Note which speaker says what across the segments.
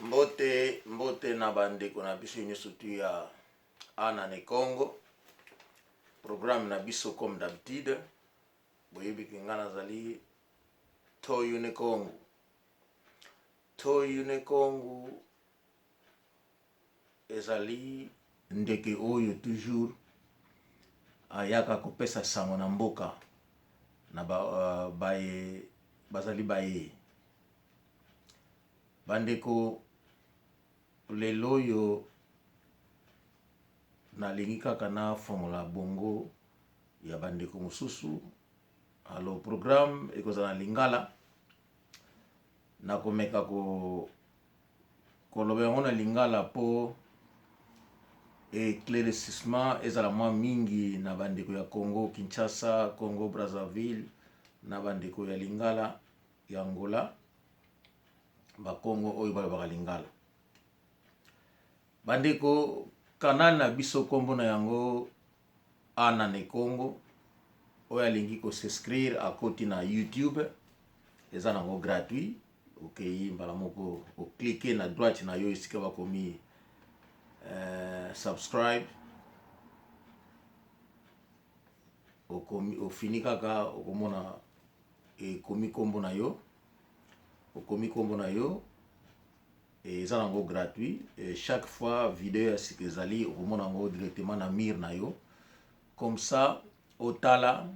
Speaker 1: Mbote na bandeko na biso nyonso tu ya Ana ne Congo. Programme na biso comme d'habitude. Boyebi kinga nazali Toyo ne Congo. Toyo ne Congo ezali ndeke oyo toujours ayaka kopesa sango na mboka na bazali baye. Bandeko lelo oyo nalingi kaka na fongola bongo ya bandeko mosusu. Alors programme ekozala na lingala nakomeka koloba yango na lingala po éclaircissement ezala mwa mingi na bandeko ya Congo Kinshasa, Congo Brazzaville, na bandeko ya lingala ya Angola, ba Congo oyo balobaka lingala. Bandeko canal na biso kombo na yango Ana ne Congo, oyo alingi ko s'inscrire akoti na YouTube, eza nango gratuit. Okay, mbala moko o cliquer na droite na yo esika bakomi subscribe, ofini kaka okomona ekomi kombo na yo, okomi kombo na yo, eza nango gratuit. Chaque fois vidéo ya sika ezali okomona yango directement na mire na yo, comme ça otala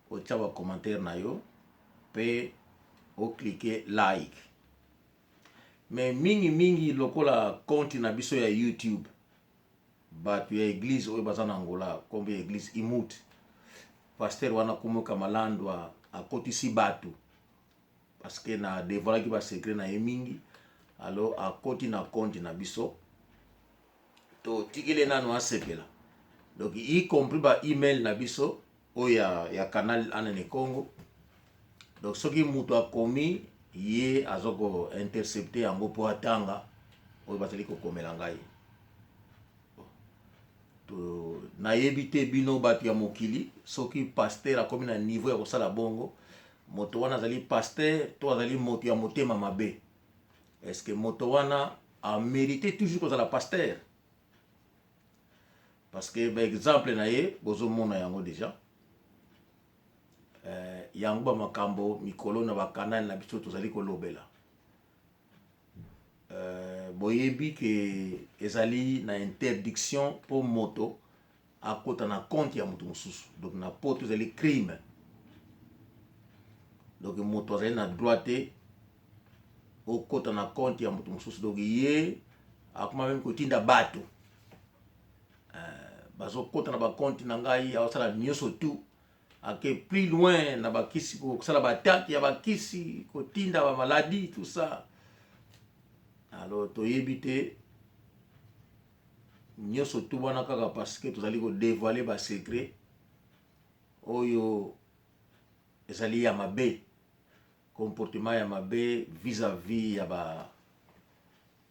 Speaker 1: otia ba commentaire na yo pe o cliquer like. Mais mingi lokola compte na biso ya YouTube batu ya église oyo baza na Angola, kombe ya église Imut, pasteur wana komoka malandwa akotisi batu parce que na dévoilaki ba secret na ye mingi. Alors akoti na compte na biso to tikile nanu asepela, donc y compris ba email na biso oyo ya canal Ana ne Congo. Donc soki mutu akomi ye azoko intercepter yango po atanga oyo bazali kokomela ngai. To nayebi te bino batu ya mokili soki pasteur akomi na niveau ya kosala bongo, moto wana azali pasteur to azali moto ya motema mabe. Est-ce que moto wana a mérité toujours kozala pasteur? Parce que par exemple na ye bozomona yango déjà yango ba makambo mikolo na ba canal na biso tozali kolobela. Boyebi ke ezali na interdiction pour moto akota na compte ya moto mosusu. Donc na poto ezali crime. Donc moto azali na droit okota na compte ya moto mosusu. Donc ye akoma même kotinda bato bazo kota na ba compte na ngai awasala nyonso tout ake plus loin na bakisi ko sala bataki ya bakisi kotinda ba maladie tout ça. Alors toyebi te nyonso tout wana kaka parce que tozali ko dévoiler ba secret oyo ezali ya mabe, comportement ya mabe vis-à-vis ya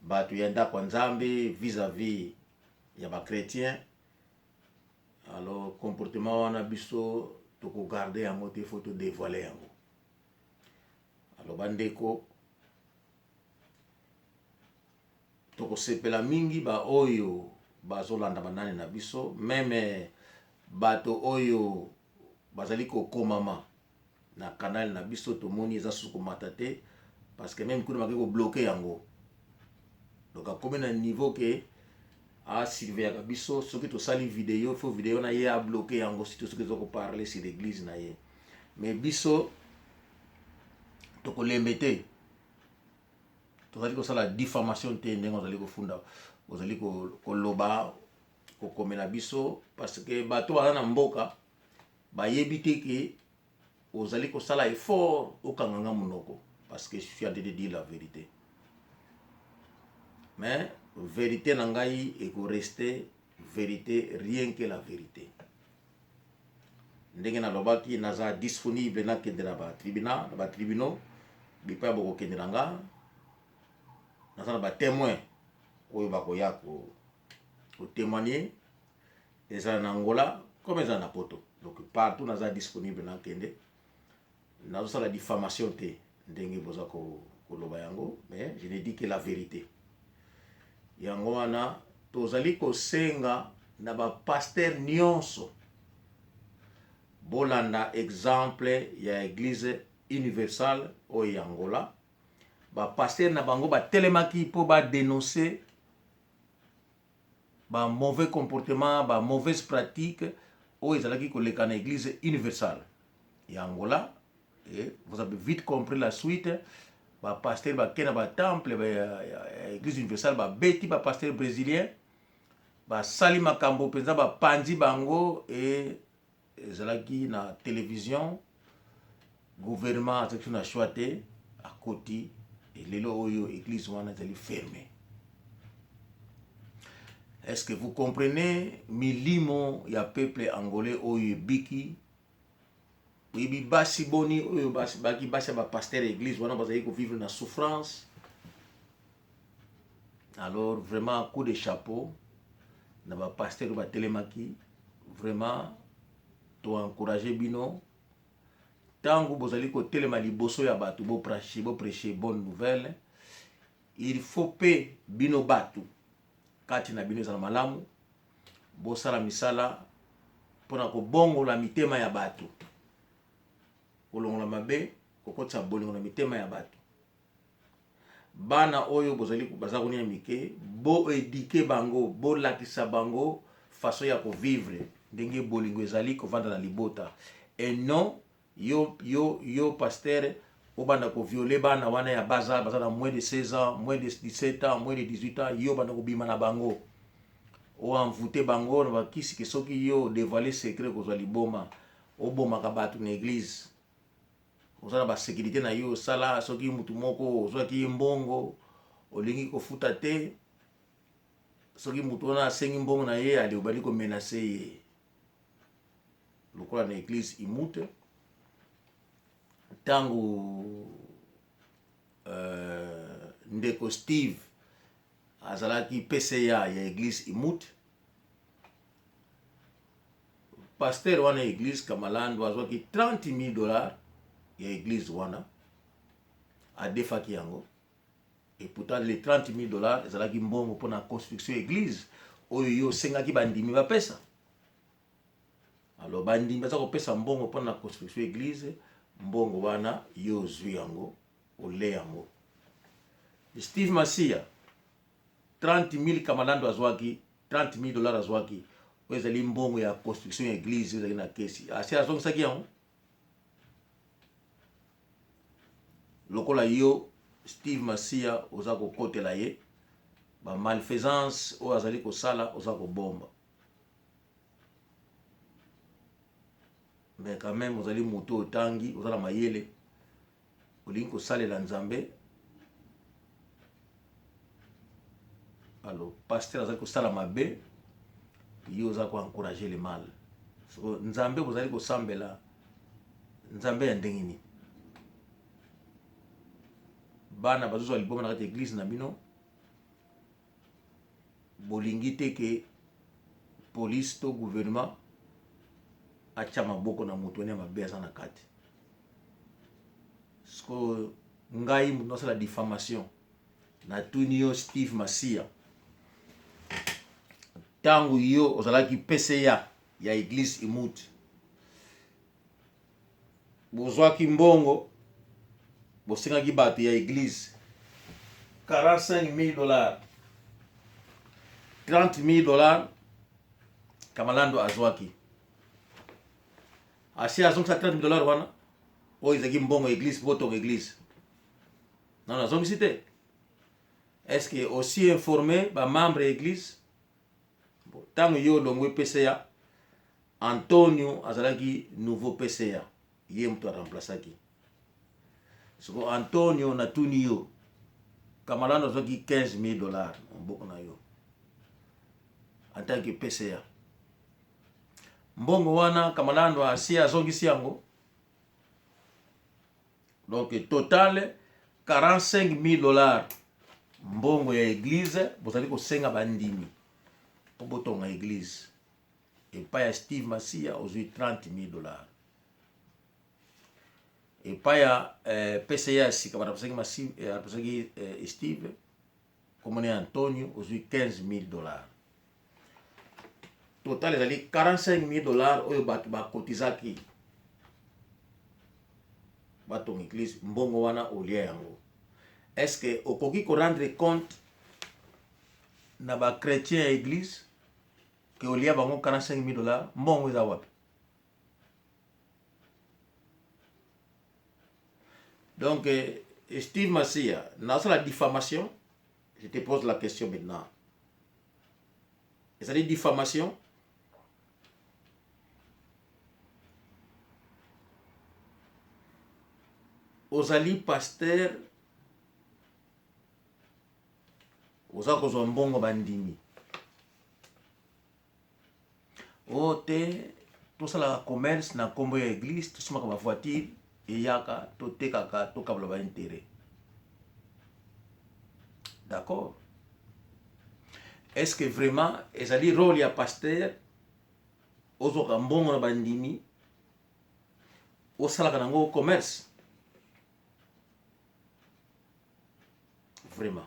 Speaker 1: batu ya ndako nzambe, vis-à-vis ya ba chrétien. Alors comportement wana biso toko garder yango te, faut to dévoiler yango. Alors bandeko toko sepela mingi ba oyo bazolanda banane na biso, même bato oyo bazali kokomama na canal na biso tomoni eza suko matate parce que même kuna bakeko bloquer yango. Donc akomi na niveau ke a surveiller ka biso soki to sali vidéo, faut vidéo na ye a bloquer yango si to soki zoko parler sur l'église na ye. Mais biso toko lembete tozali ko sala diffamation te ndenge ozali kofunda, ozali ko loba ko komela biso parce que bato baza na mboka bayebi te ke ozali ko sala effort okanganga monoko parce que je suis en train de dire la vérité. Mais vérité na ngai eko rester vérité, rien que la vérité. Ndenge na lobaki naza disponible na kende na ba tribunaux bipa boko kende na nga naza na ba témoin oyo bakoya ko témoigner eza na Angola comme eza na poto. Donc partout naza disponible na kende. Nazo sala diffamation te ndenge boza koloba yango, mais je ne dis que la vérité. Yango wana tozali kosenga na ba pasteur nyonso bolanda exemple ya église universelle oyo ya Angola. Ba pasteur na bango ba telemaki po ba dénoncer ba mauvais comportement, ba mauvaise pratique oyo ezalaki koleka na église universelle ya Angola. Et vous avez vite compris la suite. Ba pasteur ba kena ba temple ba église universelle ba beti ba pasteur brésilien ba sali makambo penza ba pandi bango et ezalaki na télévision gouvernement action na choité à côté et lelo oyo église wana ezali fermée. Est-ce que vous comprenez milimo ya peuple angolais oyo biki oui basi boni oyo baki basi ba pasteur église wana bazali ko vivre na souffrance. Alors vraiment coup de chapeau na ba pasteur ba telemaki vraiment to encourager bino tangu bozali ko telema liboso ya batu bo prêcher bonne nouvelle. Il faut pe bino batu kati na bino za malamu bo sala misala pona ko bongo la mitema ya batu kolongola mabe kokotsa bolingo na mitema ya batu. Bana oyo bozali baza konia mike bo éduquer bango bo lakisa bango façon ya ko vivre ndenge bolingo ezali ko vanda na libota et non yo pasteur obanda ko violer bana wana ya baza na moins de 16 ans, moins de 17 ans, moins de 18 ans, yo banda ko bima na bango o envoûter bango na bakisi ke soki yo dévoiler secret ko zwa liboma oboma ka batu na église ozala ba sécurité na yo sala soki mutu moko ozwaki mbongo olingi kofuta te soki mutu wana asengi mbongo na ye ali obali ko menacer ye lokola na église imute tangu ndeko Steve azalaki PCA ya église imute pasteur wana église Kamalandu azwaki $30,000 ya église wana adefaki yango et pourtant les $30,000 ezalaki mbongo pour la construction église oyo yo sengaki bandimi bapesa. Alors bandimi baza kopesa mbongo pour la construction église mbongo wana yo zwi yango ole yango. Steve Masia 30,000 Kamalandu azwaki $30,000 azwaki oyo ezali mbongo ya construction église ezali na kesi asi azongisaki yango lokola yo Steve Masia oza kokotela ye ba malfaisance o azali kosala oza kobomba. Mais quand même ozali moto otangi ozala mayele olingi kosalela nzambe. Alors pasteur azali kosala mabe yo oza ko encourager le mal. So nzambe ozali kosambela nzambe ya ndenge nini? Bana bazozwa liboma na kati église na bino bolingi te ke police to gouvernement acha maboko na mutu ene mabe aza na kati. Sko ngai mutu nasala diffamation na tuni yo Steve Masia tangu yo ozalaki PCA ya église imute bozwaki mbongo bosengaki bato ya église $45,000 $30,000 Kamalandu azwaki asi azongisa $30,000 wana oyo ezalaki mbongo église botonga église non azongisi te. Est-ce que aussi informé ba membre église tango yo longwe PCA Antonio azalaki nouveau PCA ye mtu remplaçaki soko Antonio na tuni yo Kamalandu azwaki $15,000 mbongo na yo en tant que PCA. Mbongo wana Kamalandu asi azongisi yango donc total $45,000 mbongo ya église bozali kosenga bandimi po botonga église epai ya Steve Masia ozwi $30,000. et pas ya PCA sika banapesaki Steve comme on Antonio ozwi $15,000. Total ezali $45,000 oyo bato bakotizaki batonga église mbongo wana olia yango. Est-ce que okoki ko rendre compte na ba chrétien ya église que olia bango $45,000 mbongo eza wapi? Donc Steve Masia, dans la diffamation, je te pose la question maintenant. C'est-à-dire diffamation? Ozali pasteur oza kozwa mbongo bandimi ote tosalaka commerce na nkombo ya église tosomaka bavoiture eyaka totekaka tokabula baintere. D'accord? Est-ce que vraiment ezali rôle ya pasteur ozoka mbongo na bandimi osalaka nango commerce? Vraiment.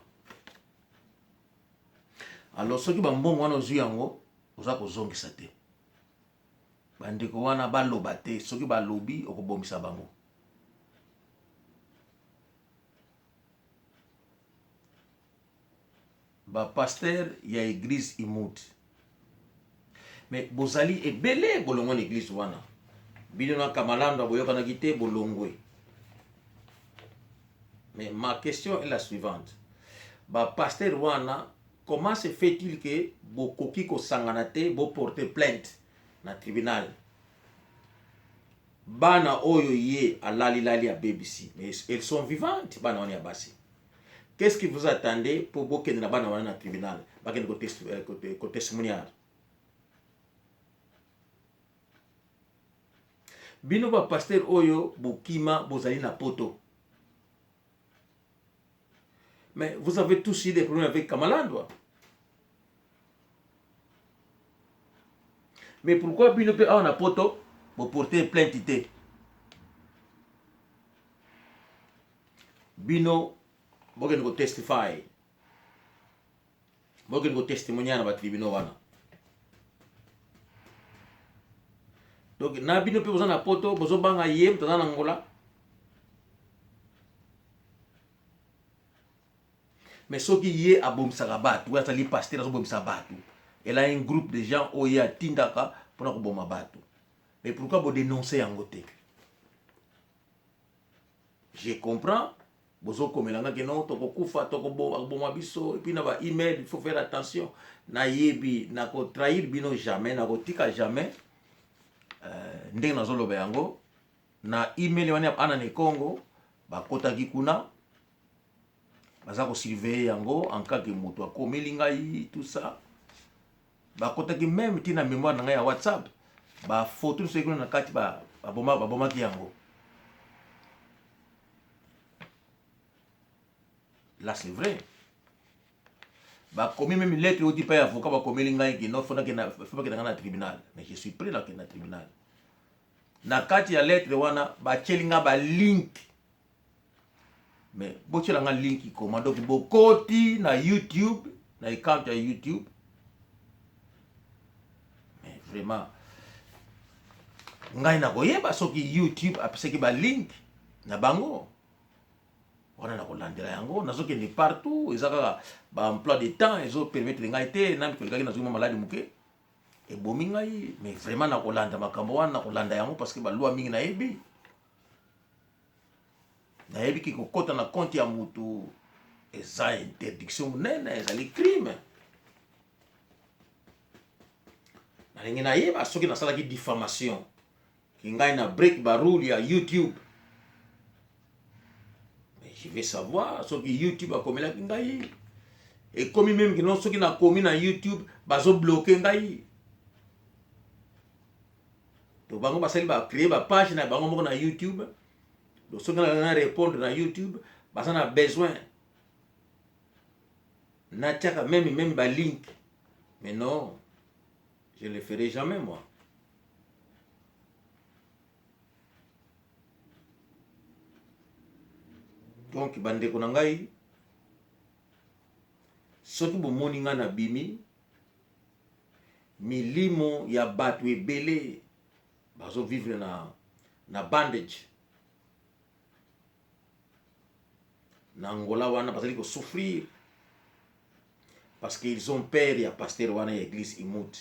Speaker 1: Alors soki bambongo wana ozwi yango oza kozongisa te. Bandeko wana baloba te, soki balobi okobomisa bango. Ba pasteur ya église imouti. Mais bozali ebele bolongo na église wana. Bino na kamalanda boyoka te bolongwe. Mais ma question est la suivante. Ba pasteur wana, comment se fait-il que bokoki ko sangana te bo porter plainte na tribunal? Bana oyo ye alali à BBC, mais elles sont vivantes bana wana ya basi. Qu'est-ce que vous attendez pour bokende na bana wana na tribunal? Bakende ko testimonial. Bino ba pasteur oyo bokima bozali na poto. Mais vous avez tous eu des problèmes avec Kamalandwa. Mais pourquoi bino pe a na poto pour porter plainte ité? Bino bogen go testify. Bogen go testimonial na ba tribunal wana. Donc na bino pe na poto bozo banga yem tana ngola. Mais ce qui est à Bomsaka Batu, c'est les pasteurs à Bomsaka Batu. Elle a un groupe de gens qui ont Tindaka pour la Bomba Batu. Mais pourquoi vous dénoncez en côté? Je comprends. Vous avez dit que non, et puis na ba email, il faut faire attention. Na yebi, na ko trahir bino jamais, na ko tika jamais. Ndenge na zolo beyango. Na email wani ana ne Congo, ba kota kikuna. Baza ko surveiller yango en cas que moto akomeli ngai tout ça. Ba kota ki même tina mémoire na ngai ya WhatsApp. Ba photo so ekona na kati ba boma ki yango. Là c'est vrai. Ba komi même lettre au type avocat ba komeli ngai ki non faut pas que na tribunal. Mais je suis prêt là que na tribunal. Na kati ya lettre wana ba chelinga ba link. Mais si vous avez link comment donc bokoti na YouTube, na account ya YouTube. Mais vraiment ngai na koyeba soki YouTube apesaki ba link na bango. Wana na kolandela yango nazoki ni partout, ezaka ba emploi de temps, ezo permettre ngai te na bikolaki na zuma maladi muke. E bomi ngai, mais vraiment na kolanda makambo wana na kolanda yango parce que ba loi mingi na yebi. Nayebi ki kokota na compte ya mutu eza interdiction munene, ezali crime. Nalingi nayeba soki nasalaki diffamation ki ngai na break ba rule ya YouTube. Mais je vais savoir soki YouTube akomelaki ngai. Et komi même ki non soki na komi na YouTube bazo bloquer ngai. To bango basali ba créer ba page na bango moko na YouTube. Donc, si on a répondre dans YouTube, on a besoin. On a même un link. Mais non, je ne le ferai jamais, moi. Donc bandeko na ngai soki bomoni nga na bimi milimo ya bato ebele bazo vivre na bandage na Angola wana bazali ko souffrir parce qu'ils ont peur ya pasteur wana ya église imut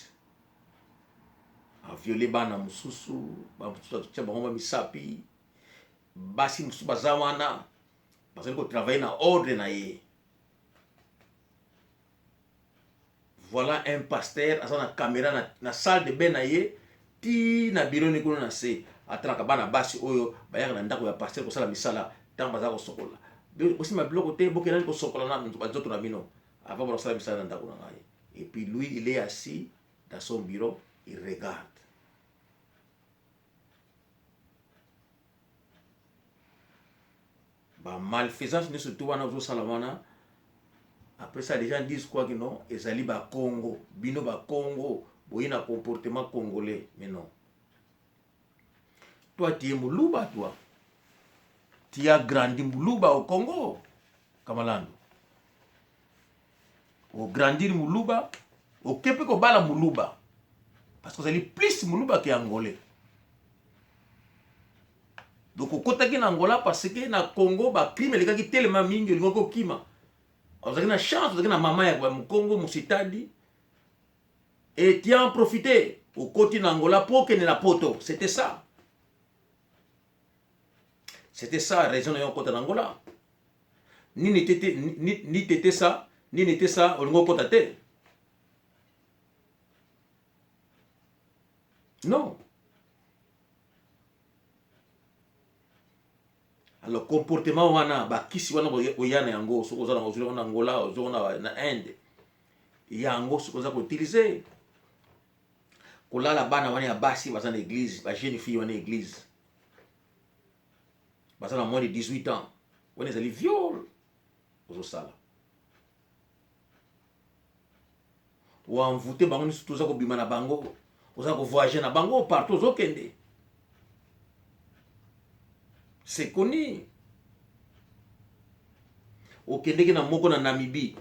Speaker 1: a violé bana mususu ba bango misapi basi mususu baza wana bazali ko travailler na ordre na ye. Voilà un pasteur asa na caméra na salle de bain na ye ti na bureau ni kuna na se atraka bana basi oyo bayaka na ndako ya pasteur ko sala misala tant baza ko sokola aussi ma biloko te boke nani ko sokola na nzoto na bino avant de sala misala na ndako na ngai. Et puis lui il est assis dans son bureau, il regarde. Bah malfaisance ne surtout wana zo sala wana. Après ça, les gens disent quoi que non, ezali ba Congo, bino ba Congo, boye na comportement congolais, mais non. Toi, tu es Moulouba, toi. Tu as grandi Moulouba au Congo, Kamalando. Au grandir Moulouba, au Québec, au bala Moulouba. Parce que vous allez plus Moulouba qu'Angolais. Donc, au côté de Angola, parce que na Congo, ba crime, les gars qui tellement mingi, les gars qui kima. Vous avez une chance, vous avez une maman ya Congo, Moussitadi. Et tu as en profité au côté d'Angola pour qu'il y ait la poto. C'était ça. C'était ça, la raison de côté d'Angola. Ni n'était ça, ni n'était ça, au niveau côté. Non. Alors comportement wana ba kisi wana oyana yango soko za na Angola ozona na Inde yango soko za ko utiliser kolala bana wana ya basi baza na église ba jeune fille wana église baza na moins de 18 ans wana ezali viol ozo sala wa envoûter bango ni surtout za ko bima na bango oza ko voyager na bango partout ozo kende. C'est connu. Au Kenya na moko na Namibie.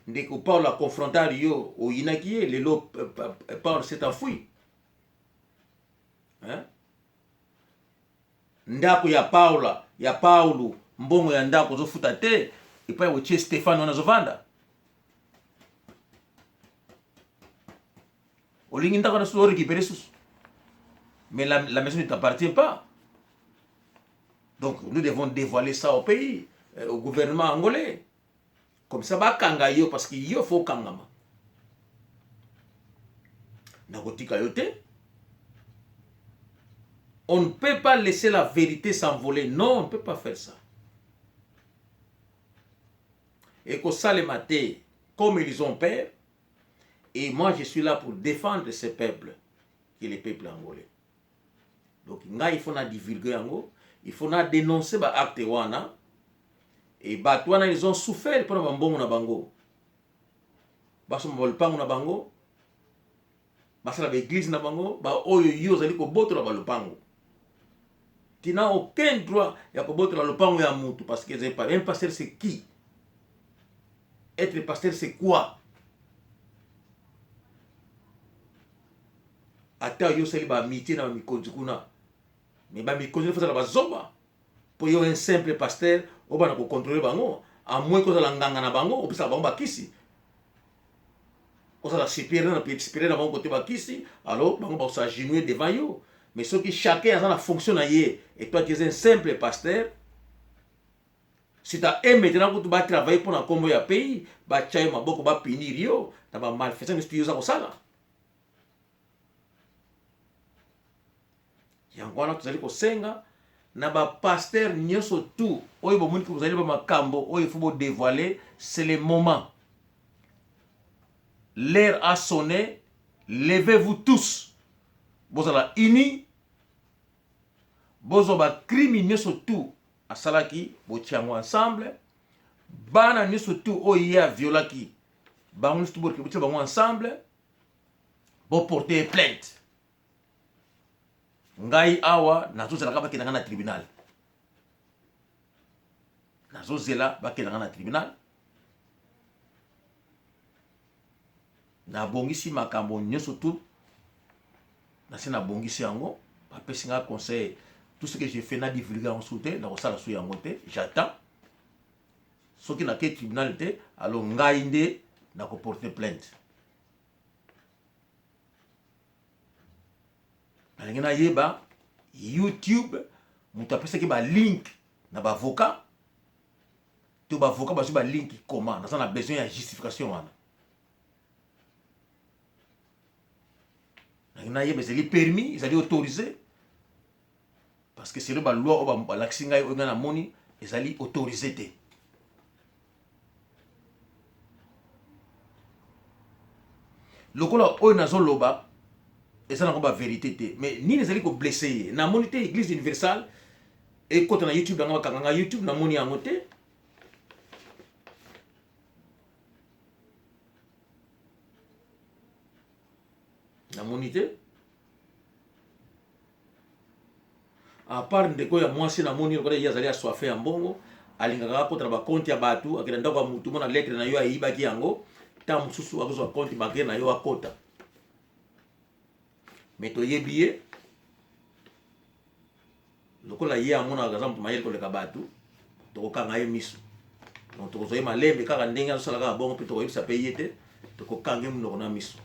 Speaker 1: Ndeko Paul a confronté Rio au Inakie, les lots Paul s'est enfui. Hein? Ndako ya Paulo, mbongo ya ndako zo futa te, et puis au Tché Stéphane on a zovanda. Au lingi ndako na solo récupérer sous. Mais la maison ne t'appartient pas. Donc nous devons dévoiler ça au pays, au gouvernement angolais. Comme ça, bah kanga yo parce qu'il y faut kangama. Nagotika yote. On ne peut pas laisser la vérité s'envoler. Non, on ne peut pas faire ça. Et que ça les maté, comme ils ont peur. Et moi, je suis là pour défendre ce peuple, qui est le peuple angolais. Donc, il faut divulguer ango. Il faut dénoncer les actes wana et batwana ils ont souffert pour bambongo na bango. Baso mbolpango na bango. Basala ba église na bango, ba oyo yo zali ko botola ba lopango. Tu n'as aucun droit ya ko botola lopango ya mutu parce que c'est pas un pasteur c'est qui? Être pasteur c'est quoi? Ata yo sali ba miti na mikonzi kuna. Mais bah mi connaît faire la bazoba pour yo un simple pasteur au bana ko contrôler bango à moins que la nganga na bango au pisa bango bakisi o ça la supérieur na petit supérieur na bango côté bakisi alors bango ba s'agenouiller devant yo mais ce qui chacun a la fonction na yé et toi tu es un simple pasteur si tu as un maintenant que tu vas travailler pour un combo ya pays ba chayo maboko ba punir yo na ba malfaisance tu yoza ko sala. Yango wana tuzali kosenga na ba pasteur nyoso tout oyo bomoni ko zali ba makambo oyo faut dévoiler, c'est le moment. L'heure a sonné, levez-vous tous. Bozala ini bozo ba crime nyoso tout asalaki botiango ensemble bana nyoso tout oyo ya violaki bango tout botiango bango ensemble bo porter plainte. Ngai awa nazozala kaba kinanga na tribunal. nazozela bakendanga na tribunal nabongisi makambo nyonso tout nasi nabongisi yango bapesi nga conseil tout ce que j'ai fait na divulguer en soute na kosala su yango te j'attends soki na ke tribunal te alors ngai nde na ko porter plainte nalingi nayeba YouTube moto apesaki balink na bavocat to bavocat bazwi balink comment naza na besoin ya justification wana nalingi nayeba ezali permis ezali autorisé parce que c'est le loi oyo balakisi ngai oyo ngai namoni ezali autorisé te lokola oyo nazoloba eza nango bavérité te mais nini ezali koblesse ye namoni te église universale ekota na YouTube yango bakanganga YouTube namoni yango te namoni te à part ndeko ya mwasi namoni lokola ye azali aswafe ya mbongo alingaka akota na bakonti ya bato akenda ndako ya mutu mona lettre na yo ayibaki yango ta mosusu akozwa konti bancaire na yo akota mais toyebi ye lokola ye amonaka aza moto mayele koleka bato tokokanga ye miso donc tokozwa ye malembe kaka ndenge azosalaka bongo mpe tokoyebisa mpe ye te tokokanga ye monoko na miso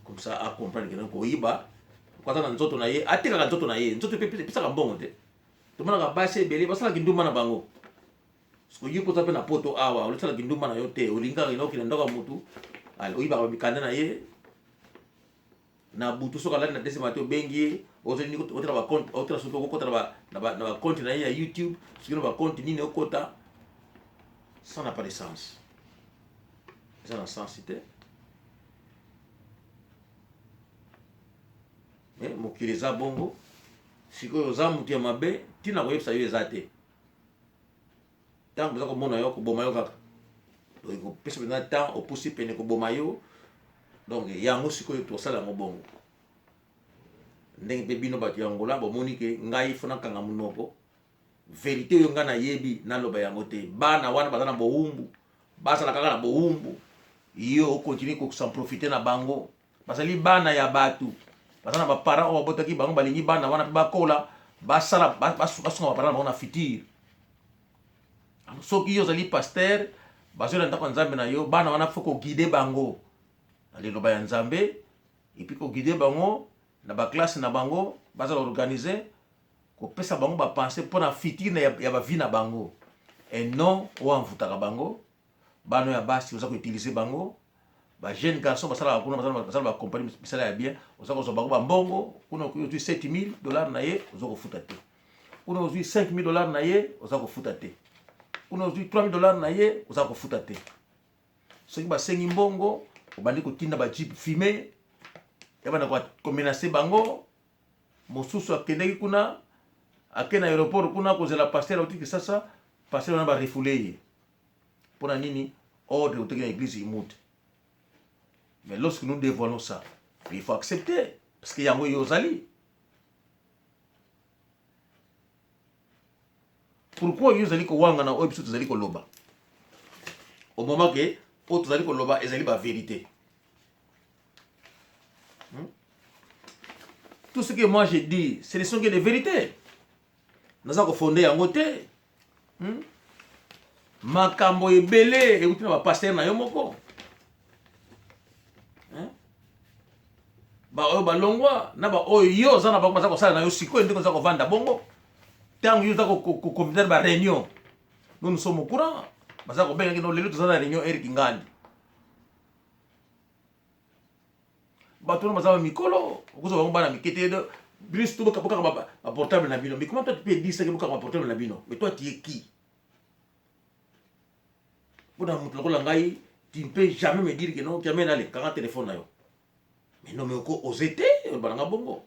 Speaker 1: comme ça acomprendre kena koyiba kwata na nzoto na ye atekaka nzoto na ye nzoto mpe episaka mbongo te tomonaka basi ebele basalaki ndumba na bango soki koza mpe na poto awa olosalaki ndumba na yo te olingaka ina okende ndako ya motu oyibaka bamikanda na ye na butu soki alali na desima te obengi ye otela bakonte otela soki okokota na bakonte na ye ya YouTube soki na bakonte nini okota ça n'a pas de sens eza na sens te mokili eza bongo sikoyo oza motu ya mabe ntina koyebisa yo eza te ntango oza komona yo koboma yo kaka kopesa mpenza temps opusi pene koboma yo donc yango sikoyo tosala yango bongo ndenge mpe bino bato ya ngola bomoni ke ngai fo nakanga monoko verité oyo ngai nayebi naloba yango te bana wana baza na bowumbu bazala kaka na bowumbu yo okontinue kosan profite na bango bazali bana ya bato baza na baparent oyo babotaki bango balingi bana wana mpe bakola basala basunga baparent na bango na futur soki yo ozali paster bazoyela ndako ya nzambe na yo bana wana fo koguide bango na liloba ya nzambe epi koguide bango na baklasse na bango bazala organize kopesa bango bapense mpo na futur ya bavi na bango et non oyo amvutaka bango bana ya basi oza koutilize bango bajeune garçon basalaka kuna basala bacompagnie misala ya bien oza kozwa bango bambongo kuna ozwi $7,000 na ye oza kofuta te kuna ozwi $5,000 na ye oza kofuta te kuna ozwi $3,000 na ye oza kofuta te soki basengi mbongo obandi kotinda bajeep fume yabana komenase bango mosusu akendeki kuna ake na aéroport kuna kozela paster autiki sasa paster wana barefule ye mpona nini ordre oteki na église imute mais lorsque nous dévoilons ça il faut accepter parce que yango yo ozali pourquoi yo ozali kowangana oyo biso tozali koloba au moment ke oyo tozali koloba ezali bavérité tout ce que moi je dis ce ne sont que des vérités naza kofondé yango te makambo ebele euti na bapaster na yo moko baoyo balongwa na baoyo yo oza na bango baza kosala na yo sikoyo ndenge oza kovanda bongo ntango yo oza kokomite na baréunion nous sommes au courant baza kobengaki no lelo toza na réunion Eric Ngandi bato wana baza bamikolo okozwa bango bana mike te bino to bokaka baportable na bino mais comment toi tu peux dire ça que bokaka baportable na bino mais toi tu es qui mpona moto lokola ngai tu ne peux jamais me dire que non tu amène ale kanga téléphone na yo mais non mais oko ose te bananga bongo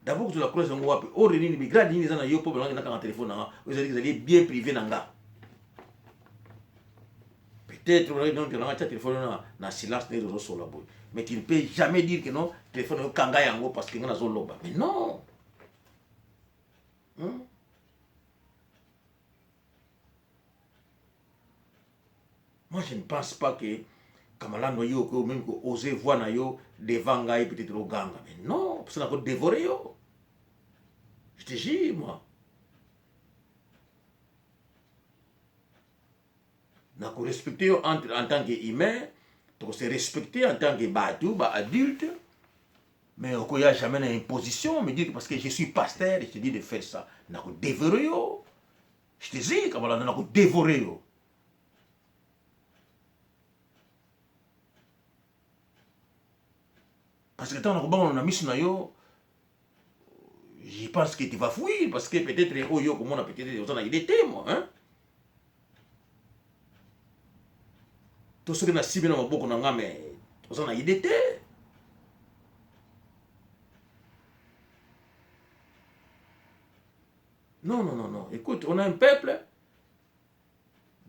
Speaker 1: d'abord que tu la croise yango wapi ore nini bigrade nini eza na yo mpo bananga nakanga téléphone nanga ezali bien privé na nga peut-être donc nanga tia téléphone na silence ndenge ozosola boye mais tu ne peux jamais dire que non téléphone oyo kanga yango parce que nga nazoloba mais non Moi, je ne pense pas que Kamalano yo, que même que oser voir na yo devant Gaï peut-être au ganga. Mais non, parce qu'on a dévoré yo. Je te jure, moi. On a respecté en tant qu'humain, on se respecter en tant que adulte. Mais on n'y a jamais une imposition, me dire parce que je suis pasteur, je te dis de faire ça. On a dévoré yo. Je te dis, Kamalano, on a dévoré yo. Parce que tant qu'on a mis sur yo, je pense que tu vas fuir, parce que peut-être, oh yo, comment on a peut-être, on a idée, moi, hein. Tout ce que na ciblé dans beaucoup na mais on a idée. Non, non, non, non. Écoute, on a un peuple.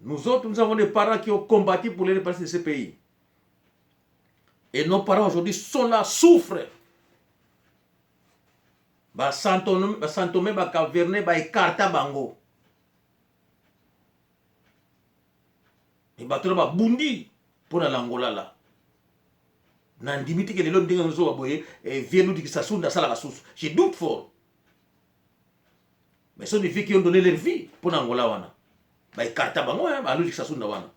Speaker 1: Nous autres, nous avons des parents qui ont combattu pour les dépasser de ce pays. Et nos parents aujourd'hui sont là, souffrent. Ba Santomé, ba Caverné, ba Ekarta Bango. Et ba tout ba Bundi pour l'Angola là. Nandimiti que les lots d'ingénieurs sont aboyés et viennent nous dire que ça sonne dans la sauce. J'ai doute fort. Mais ce sont des filles qui ont donné leur vie pour l'Angola wana. Ba Ekarta Bango, ba nous dit que ça sonne dans wana.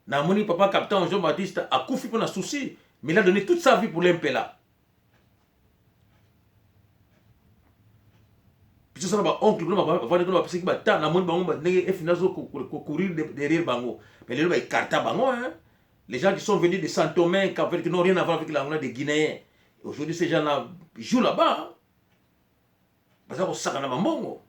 Speaker 1: Namoni papa capitaine Jean-Baptiste a koufi pour un souci, mais il a donné toute sa vie pour l'impela. Puis ça va oncle nous va voir que parce que ba ta namoni bango ba ndenge finazo courir derrière bango. Mais les ba Ekarta Bango hein. Les gens qui sont venus de Saint-Thomas, qui n'ont rien à voir avec l'Angola des Guinéens. Aujourd'hui, ces gens-là jouent là-bas. Parce qu'ils sont en Mongo.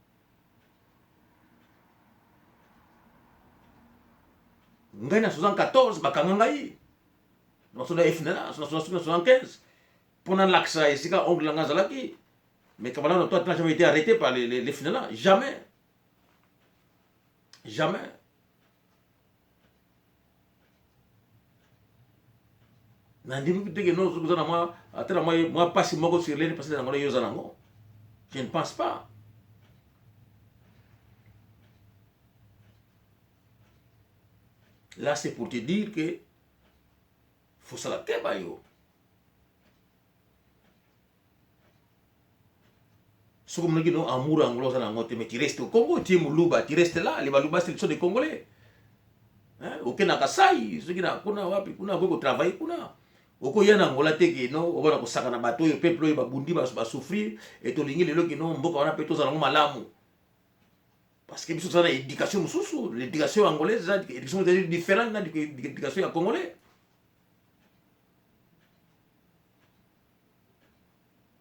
Speaker 1: Ngaï en 74, Bakangangaï. Dans son FNA, en 75. Pendant l'accès, c'est quand oncle Langazalaki. Mais quand même, toi, tu n'as jamais été arrêté par les FNA. Jamais. Jamais. Je ne pense pas. Là, c'est pour te dire que faut ça la kebayo. Ce comme nous disons amour anglo mais tu restes au Congo, tu es Moulouba, tu restes là, les Balouba c'est des Congolais. Hein, aucun nakasai, ceux qui na kuna wapi, kuna ko travailler kuna. Oko yana ngola teke no, obana ko saka na bato yo peuple yo babundi ba souffrir et to lingi lelo ki no mboka wana peto za malamu. Parce que biso ça na éducation mususu, l'éducation angolaise, l'éducation est différente de l'éducation congolaise.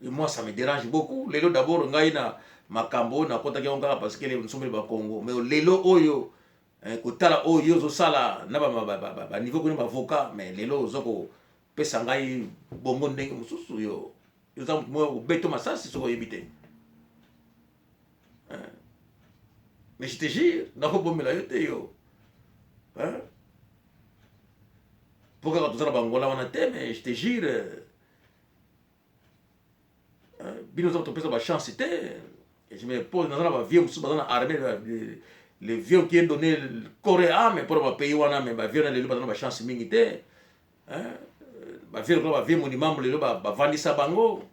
Speaker 1: Et moi ça me dérange beaucoup. Lelo d'abord ngai na makambo na kota kionga parce que les sommes ba Congo. Mais lelo oyo kotala oyo zo sala na ba niveau ko ba avocat mais lelo zoko pesa ngai bongo ndenge mususu yo. Yo za mo beto masasi so yebite. Mais je te jure, nako bomela yo te yo. Hein? Pourquoi tu as bangola wana te mais je te jure bino za topesa ba chance te. Et je me pose dans la vie mususu dans l'armée les vieux qui ont donné le corps et âme pour ma pays wana mais ba vieux na lelo ba ba chance mingi te. Hein? Ba vieux ba vieux monument lelo ba vandisa bango.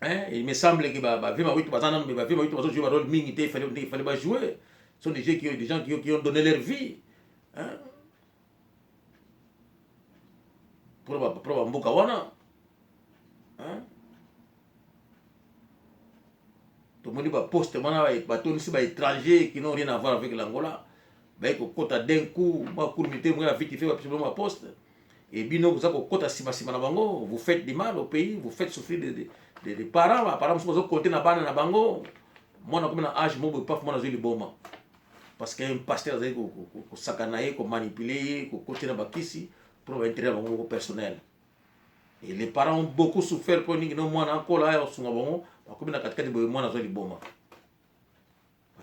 Speaker 1: Hein? Il me semble que ba vieux ma witu bazana mais ba vieux ma witu bazo jouer rôle mingi te, il fallait pas jouer. Ce sont des gens qui ont donné leur vie. Hein? Pour ba mboka wana. Hein? Tout le monde va poste mana ba tonisi ba étrangers qui n'ont rien à voir avec l'Angola. Ba ko kota d'un coup, ba courmité moi vite fait ba poste. Et bino vous avez kota sima na bango, vous faites du mal au pays, vous faites souffrir des parents, les parents sont côté na bana na bango. Moi na comme na âge mo pas moi na zeli boma. Parce que un pasteur zeli ko sakanaye, ko manipuler, ko côté na bakisi pour intérêt bango personnel. Et les parents ont beaucoup souffert pour nous moi na ko la sunga bango, comme na katika de moi na zeli boma.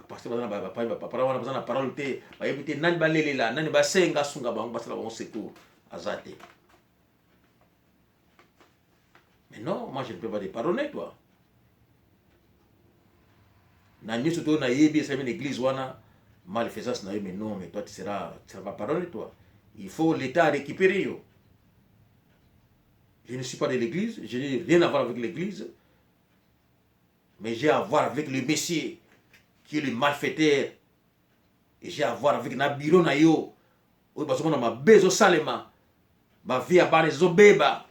Speaker 1: Parce que papa wana bazana parole te, ba yebite nani balelela, nani basenga sunga bango basala bango secours azate. Mais non, moi je ne peux pas te pardonner toi. Na nyoso to na yebi sa l'église wana malfaisance, mais non, mais toi, tu seras pas pardonné, toi. Il faut l'État récupérer. Yo. Je ne suis pas de l'église, je n'ai rien à voir avec l'église, mais j'ai à voir avec le Messie, qui est le malfaiteur. Et j'ai à voir avec Nabiro Nayo. Oui, parce que moi, ma bezo salema. Ma vie à Banezo Beba.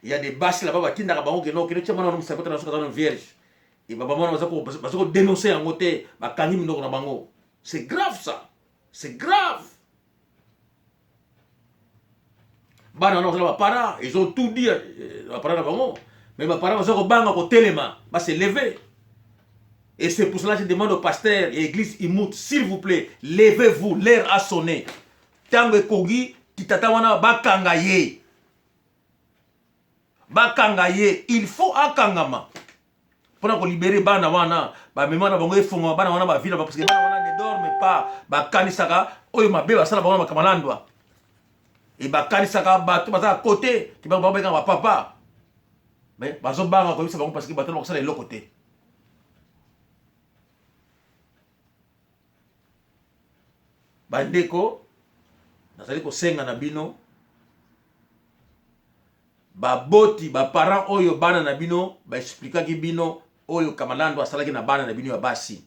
Speaker 1: Il y a des basses là-bas qui n'ont pas de banque, qui ne sont pas de vierge. Et maman dénoncer en côté, c'est grave ça. C'est grave. Ils ont tout dit. Mais mes parents vont se lever. Et c'est pour cela que je demande au pasteur et l'église Imout, s'il vous plaît, levez-vous, l'heure a sonné. Tango Kogi, Titatawana, Bakangaye. Bakangaye, il faut akangama. Pour libérer Bana Wana, Bamemana Bango Fonga, Bana Wana, Bavila, parce que Bana Wana ne dorme pas. Bakanisaka, Oyo Mabeba, Sala Bana Kamalandwa. Et Bakanisaka, Batou, Baza à côté, qui va pas papa. Mais Bazo Banga, comme ça, parce que Batou, ça, est l'autre côté. Bandeko, nazali kosenga na bino, baboti, parents oyo bana na bino, expliquaki bino, oyo Kamalando asalaki na bana na bino ya basi.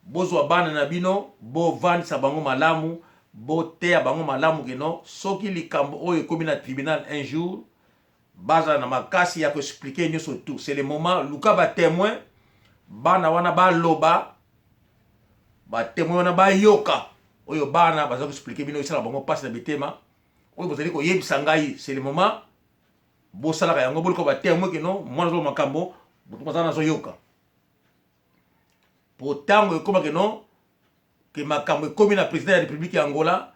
Speaker 1: Bozwa bana na bino, bo vandisa bango malamu, bo teya bango malamu keno, soki likambo oyo komi na tribunal un jour, baza na makasi ya ko expliquer nyoso tout. C'est le moment, luka ba témoin, bana wana ba loba, ba témoin na ba yoka oyo bana baza ko expliquer bino isala bango passe na bitema oyo bozali ko yebisa ngai c'est le moment bo sala ka yango boliko ba témoin que non mwana zo makambo boto bazana zo yoka potango ekoma que non que makambo ekomi na président de la République ya Angola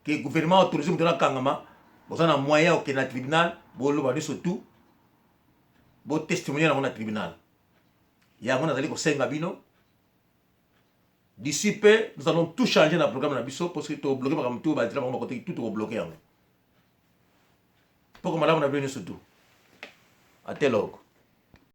Speaker 1: que gouvernement autorisé mutona kangama bozana moyen au na tribunal bo lo ba biso tout bo testimonier na tribunal yango nazali ko senga bino. D'ici peu, nous allons tout changer dans le programme de la BISO parce que tu es bloqué par tout, tout est bloqué. Pour que madame on a besoin de tout. À tel ordre.